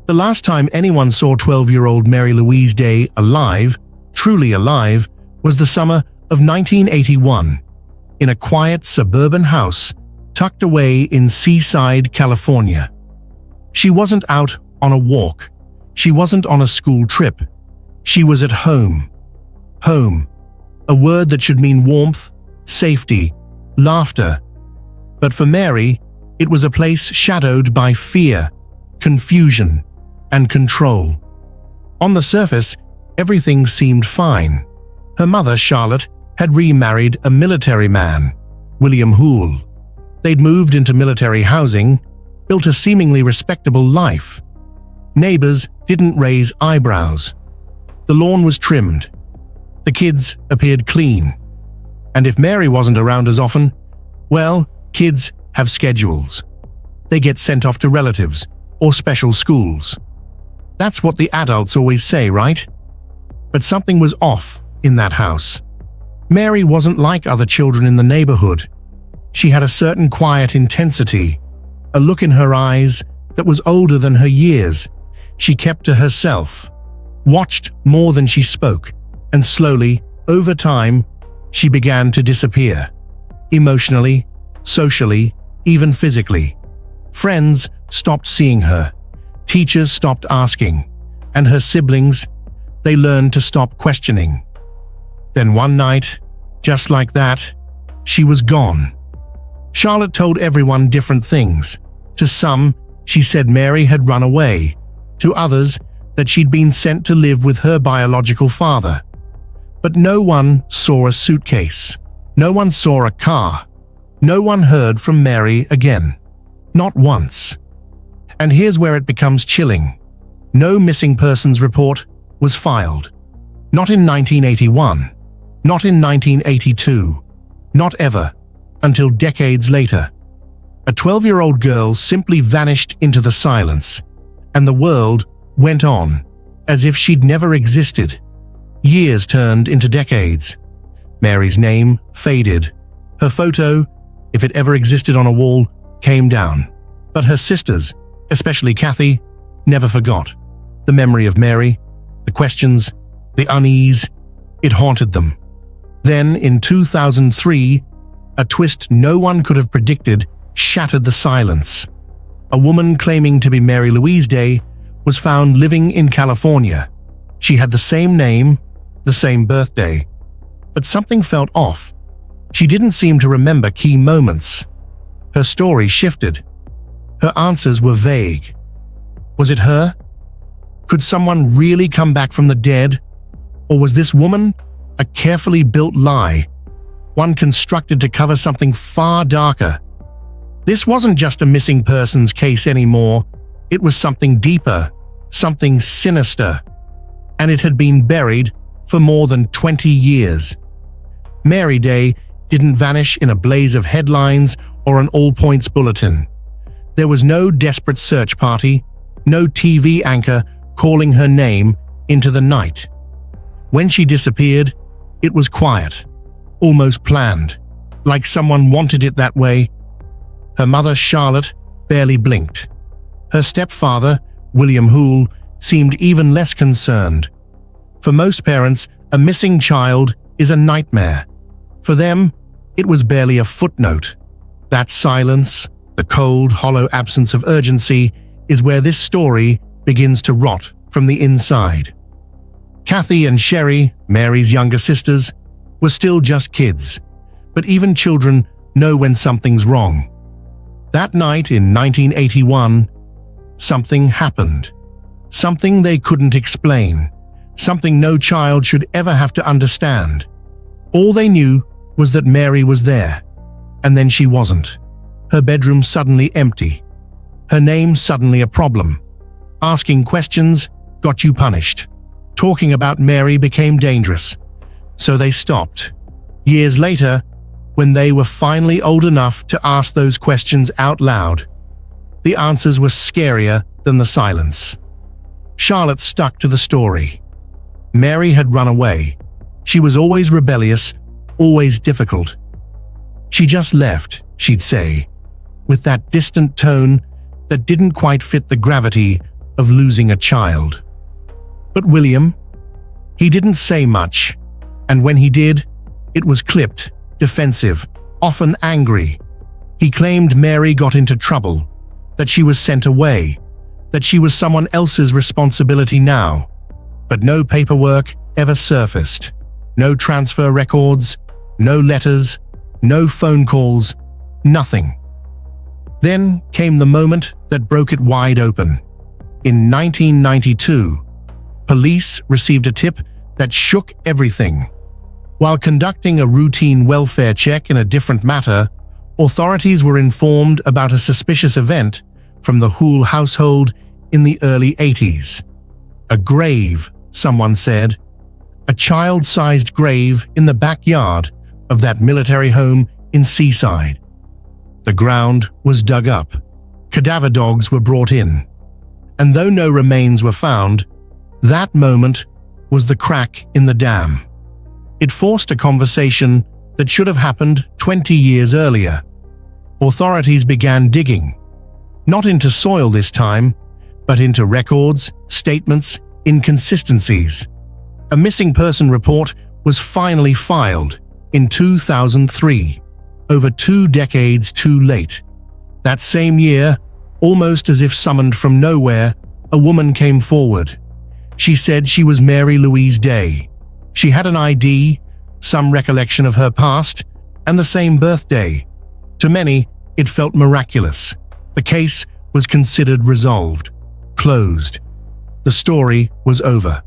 The last time anyone saw 12-year-old Mary Louise Day alive, truly alive, was the summer of 1981, in a quiet suburban house tucked away in Seaside, California. She wasn't out on a walk. She wasn't on a school trip. She was at home. Home, a word that should mean warmth, safety, laughter. But for Mary, it was a place shadowed by fear, confusion, and control. On the surface, everything seemed fine. Her mother, Charlotte, had remarried a military man, William Hoole. They'd moved into military housing, built a seemingly respectable life. Neighbors didn't raise eyebrows. The lawn was trimmed. The kids appeared clean. And if Mary wasn't around as often, well, kids have schedules. They get sent off to relatives or special schools. That's what the adults always say, right? But something was off in that house. Mary wasn't like other children in the neighborhood. She had a certain quiet intensity, a look in her eyes that was older than her years. She kept to herself, watched more than she spoke, and slowly, over time, she began to disappear. Emotionally, socially, even physically. Friends stopped seeing her. Teachers stopped asking. And her siblings, they learned to stop questioning. Then one night, just like that, she was gone. Charlotte told everyone different things. To some, she said Mary had run away. To others, that she'd been sent to live with her biological father. But no one saw a suitcase. No one saw a car. No one heard from Mary again. Not once. And here's where it becomes chilling. No missing persons report was filed. Not in 1981. Not in 1982. Not ever. Until decades later. A 12-year-old girl simply vanished into the silence, and the world went on, as if she'd never existed. Years turned into decades. Mary's name faded. Her photo, if it ever existed on a wall, came down. But her sisters, especially Kathy, never forgot. The memory of Mary, the questions, the unease, it haunted them. Then, in 2003, a twist no one could have predicted shattered the silence. A woman claiming to be Mary Louise Day was found living in California. She had the same name, the same birthday. But something felt off. She didn't seem to remember key moments. Her story shifted. Her answers were vague. Was it her? Could someone really come back from the dead? Or was this woman a carefully built lie, one constructed to cover something far darker? This wasn't just a missing persons case anymore. It was something deeper, something sinister. And it had been buried for more than 20 years. Mary Day didn't vanish in a blaze of headlines or an all-points bulletin. There was no desperate search party, no TV anchor calling her name into the night. When she disappeared, it was quiet, almost planned, like someone wanted it that way. Her mother, Charlotte, barely blinked. Her stepfather, William Hoole, seemed even less concerned. For most parents, a missing child is a nightmare. For them, it was barely a footnote. That silence, the cold, hollow absence of urgency, is where this story begins to rot from the inside. Kathy and Sherry, Mary's younger sisters, were still just kids, but even children know when something's wrong. That night in 1981, something happened. Something they couldn't explain. Something no child should ever have to understand. All they knew was that Mary was there, and then she wasn't. Her bedroom suddenly empty. Her name suddenly a problem. Asking questions got you punished. Talking about Mary became dangerous. So they stopped. Years later, when they were finally old enough to ask those questions out loud, the answers were scarier than the silence. Charlotte stuck to the story. Mary had run away. She was always rebellious, always difficult. She just left, she'd say, with that distant tone that didn't quite fit the gravity of losing a child. But William, he didn't say much, and when he did, it was clipped, defensive, often angry. He claimed Mary got into trouble, that she was sent away, that she was someone else's responsibility now. But no paperwork ever surfaced. No transfer records, no letters, no phone calls, nothing. Then came the moment that broke it wide open. In 1992, police received a tip that shook everything. While conducting a routine welfare check in a different matter, authorities were informed about a suspicious event from the Hoole household in the early 80s. A grave, someone said. A child-sized grave in the backyard of that military home in Seaside. The ground was dug up. Cadaver dogs were brought in. And though no remains were found, that moment was the crack in the dam. It forced a conversation that should have happened 20 years earlier. Authorities began digging, not into soil this time, but into records, statements, inconsistencies. A missing person report was finally filed in 2003, over 2 decades too late. That same year, almost as if summoned from nowhere, a woman came forward. She said she was Mary Louise Day. She had an ID, some recollection of her past, and the same birthday. To many, it felt miraculous. The case was considered resolved, closed. The story was over.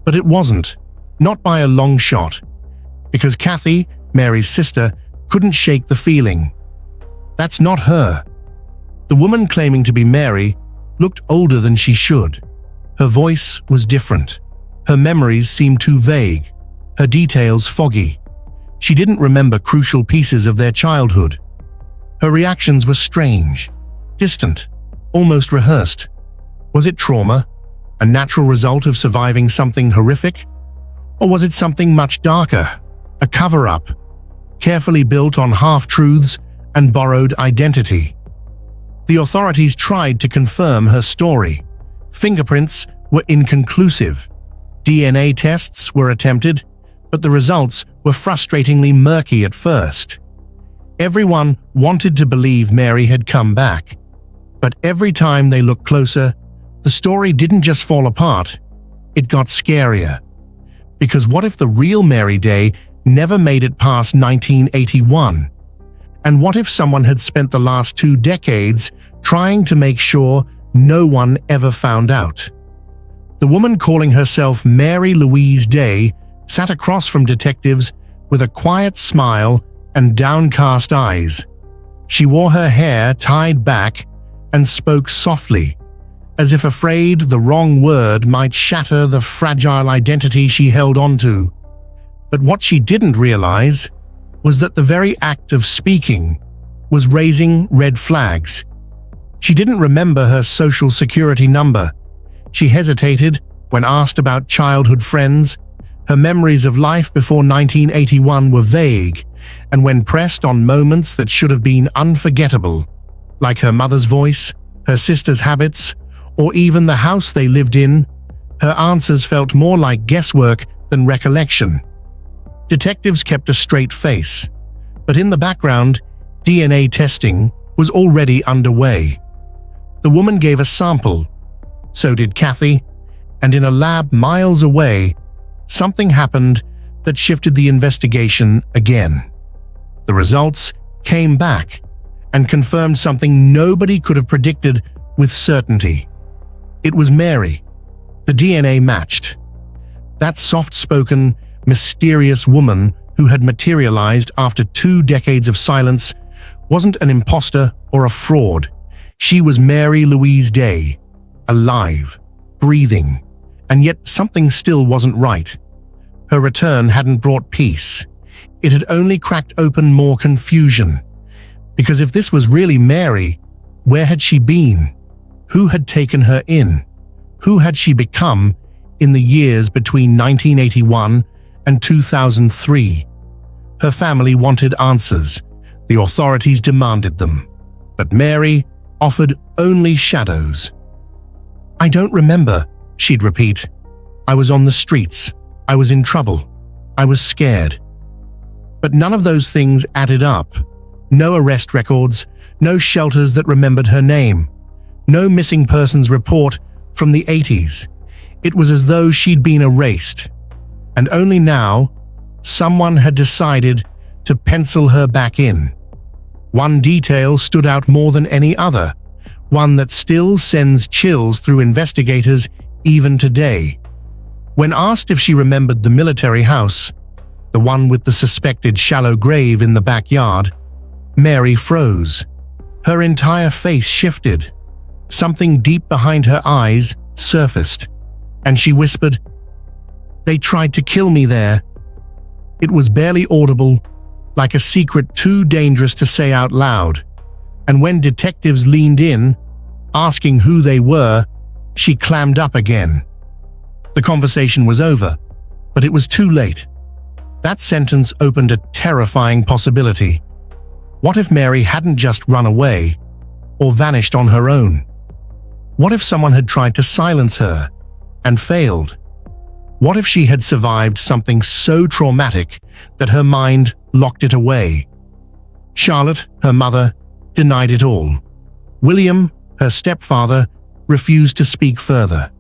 But it wasn't, not by a long shot, because Kathy, Mary's sister, couldn't shake the feeling. That's not her. The woman claiming to be Mary looked older than she should. Her voice was different. Her memories seemed too vague, her details foggy. She didn't remember crucial pieces of their childhood. Her reactions were strange, distant, almost rehearsed. Was it trauma, a natural result of surviving something horrific? Or was it something much darker, a cover-up, carefully built on half-truths and borrowed identity? The authorities tried to confirm her story. Fingerprints were inconclusive. DNA tests were attempted, but the results were frustratingly murky at first. Everyone wanted to believe Mary had come back, but every time they looked closer, the story didn't just fall apart, it got scarier. Because what if the real Mary Day never made it past 1981? And what if someone had spent the last 2 decades trying to make sure no one ever found out? The woman calling herself Mary Louise Day sat across from detectives with a quiet smile and downcast eyes. She wore her hair tied back and spoke softly, as if afraid the wrong word might shatter the fragile identity she held onto. But what she didn't realize was that the very act of speaking was raising red flags. She didn't remember her social security number. She hesitated when asked about childhood friends. Her memories of life before 1981 were vague, and when pressed on moments that should have been unforgettable, like her mother's voice, her sister's habits, or even the house they lived in, her answers felt more like guesswork than recollection. Detectives kept a straight face, but in the background, DNA testing was already underway. The woman gave a sample, so did Kathy, and in a lab miles away, something happened that shifted the investigation again. The results came back and confirmed something nobody could have predicted with certainty. It was Mary. The DNA matched. That soft-spoken, mysterious woman who had materialized after 2 decades of silence wasn't an imposter or a fraud. She was Mary Louise Day, alive, breathing, and yet something still wasn't right. Her return hadn't brought peace. It had only cracked open more confusion. Because if this was really Mary, where had she been? Who had taken her in? Who had she become in the years between 1981 and 2003? Her family wanted answers. The authorities demanded them. But Mary offered only shadows. "I don't remember," she'd repeat. "I was on the streets. I was in trouble. I was scared." But none of those things added up. No arrest records, no shelters that remembered her name, no missing persons report from the 80s. It was as though she'd been erased. And only now, someone had decided to pencil her back in. One detail stood out more than any other, one that still sends chills through investigators even today. When asked if she remembered the military house, the one with the suspected shallow grave in the backyard, Mary froze. Her entire face shifted. Something deep behind her eyes surfaced, and she whispered, "They tried to kill me there." It was barely audible, like a secret too dangerous to say out loud. And when detectives leaned in, asking who they were, she clammed up again. The conversation was over, but it was too late. That sentence opened a terrifying possibility. What if Mary hadn't just run away or vanished on her own? What if someone had tried to silence her and failed? What if she had survived something so traumatic that her mind locked it away? Charlotte, her mother, denied it all. William, her stepfather, refused to speak further.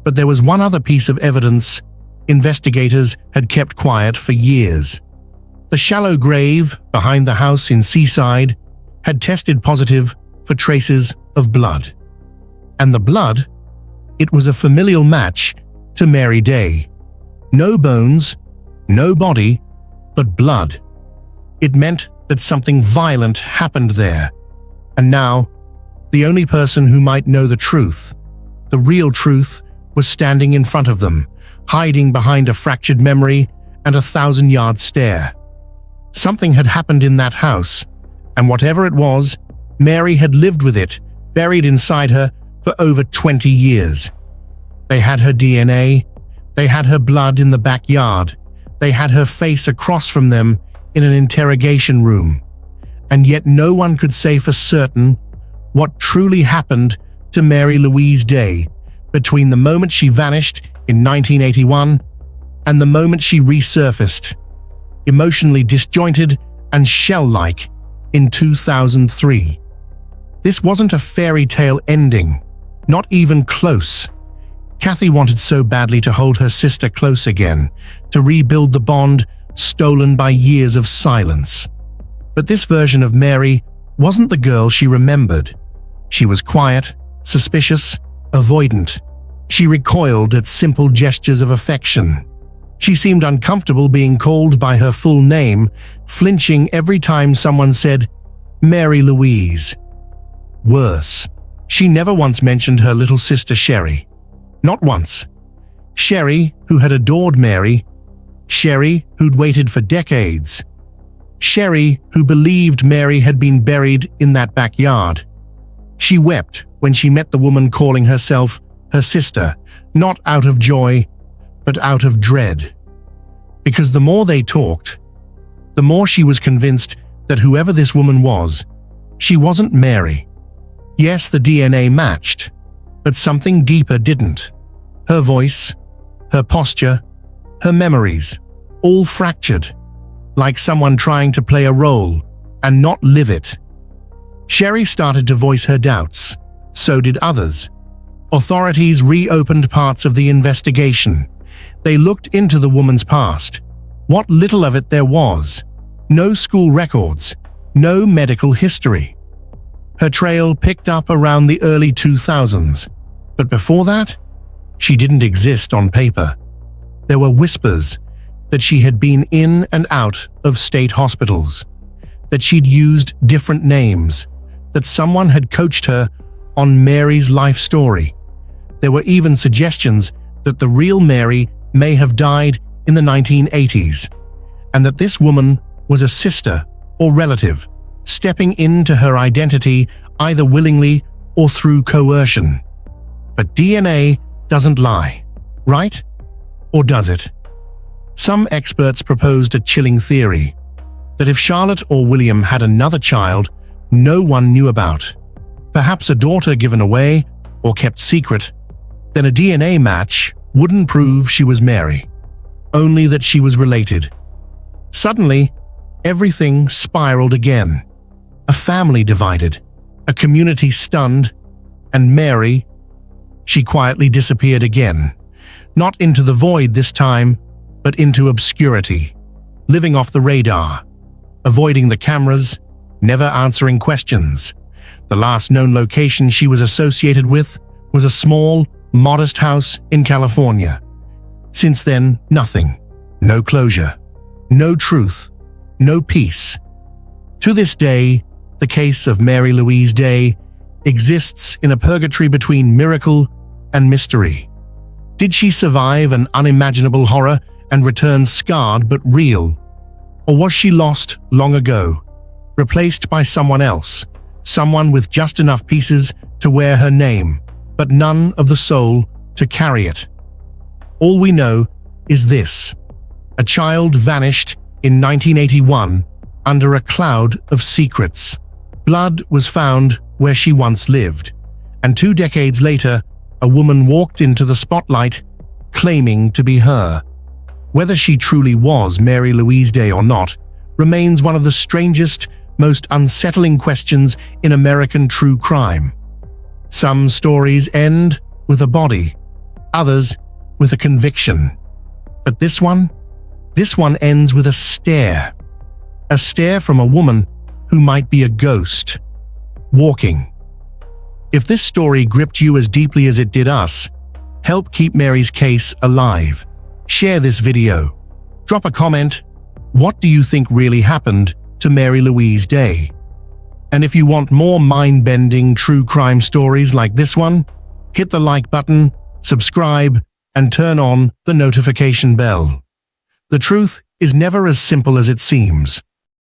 But there was one other piece of evidence investigators had kept quiet for years. The shallow grave behind the house in Seaside had tested positive for traces of blood. And the blood, it was a familial match to Mary Day. No bones, no body, but blood. It meant that something violent happened there. And now, the only person who might know the truth, the real truth, was standing in front of them, hiding behind a fractured memory and a 1,000-yard stare. Something had happened in that house, and whatever it was, Mary had lived with it, buried inside her for over 20 years. They had her DNA, they had her blood in the backyard, they had her face across from them in an interrogation room. And yet no one could say for certain what truly happened to Mary Louise Day between the moment she vanished in 1981 and the moment she resurfaced, emotionally disjointed and shell-like, in 2003. This wasn't a fairy tale ending, not even close. Kathy wanted so badly to hold her sister close again, to rebuild the bond stolen by years of silence. But this version of Mary wasn't the girl she remembered. She was quiet, suspicious, avoidant. She recoiled at simple gestures of affection. She seemed uncomfortable being called by her full name, flinching every time someone said, "Mary Louise." Worse, she never once mentioned her little sister Sherry. Not once. Sherry, who had adored Mary. Sherry, who'd waited for decades. Sherry, who believed Mary had been buried in that backyard. She wept when she met the woman calling herself her sister, not out of joy, but out of dread. Because the more they talked, the more she was convinced that whoever this woman was, she wasn't Mary. Yes, the DNA matched, but something deeper didn't. Her voice, her posture, her memories, all fractured, like someone trying to play a role and not live it. Sherry started to voice her doubts. So did others. Authorities reopened parts of the investigation. They looked into the woman's past. What little of it there was. No school records, no medical history. Her trail picked up around the early 2000s, but before that, she didn't exist on paper. There were whispers that she had been in and out of state hospitals, that she'd used different names, that someone had coached her on Mary's life story. There were even suggestions that the real Mary may have died in the 1980s, and that this woman was a sister or relative, stepping into her identity either willingly or through coercion. But DNA doesn't lie, right? Or does it? Some experts proposed a chilling theory, that if Charlotte or William had another child no one knew about, perhaps a daughter given away or kept secret then a DNA match wouldn't prove she was Mary, only that she was related. Suddenly, everything spiraled again. A family divided, a community stunned, and Mary, she quietly disappeared again, not into the void this time, but into obscurity, living off the radar, avoiding the cameras, never answering questions. The last known location she was associated with was a small, modest house in California. Since then, nothing. No closure. No truth. No peace. To this day, the case of Mary Louise Day exists in a purgatory between miracle and mystery. Did she survive an unimaginable horror and return scarred but real? Or was she lost long ago, replaced by someone else, someone with just enough pieces to wear her name, but none of the soul to carry it? All we know is this: a child vanished in 1981 under a cloud of secrets. Blood was found where she once lived, and 2 decades later, a woman walked into the spotlight claiming to be her. Whether she truly was Mary Louise Day or not remains one of the strangest, most unsettling questions in American true crime. Some stories end with a body, others with a conviction. But this one ends with a stare from a woman who might be a ghost, walking. If this story gripped you as deeply as it did us, help keep Mary's case alive. Share this video. Drop a comment. What do you think really happened to Mary Louise Day? And if you want more mind-bending true crime stories like this one, hit the like button, subscribe, and turn on the notification bell. The truth is never as simple as it seems.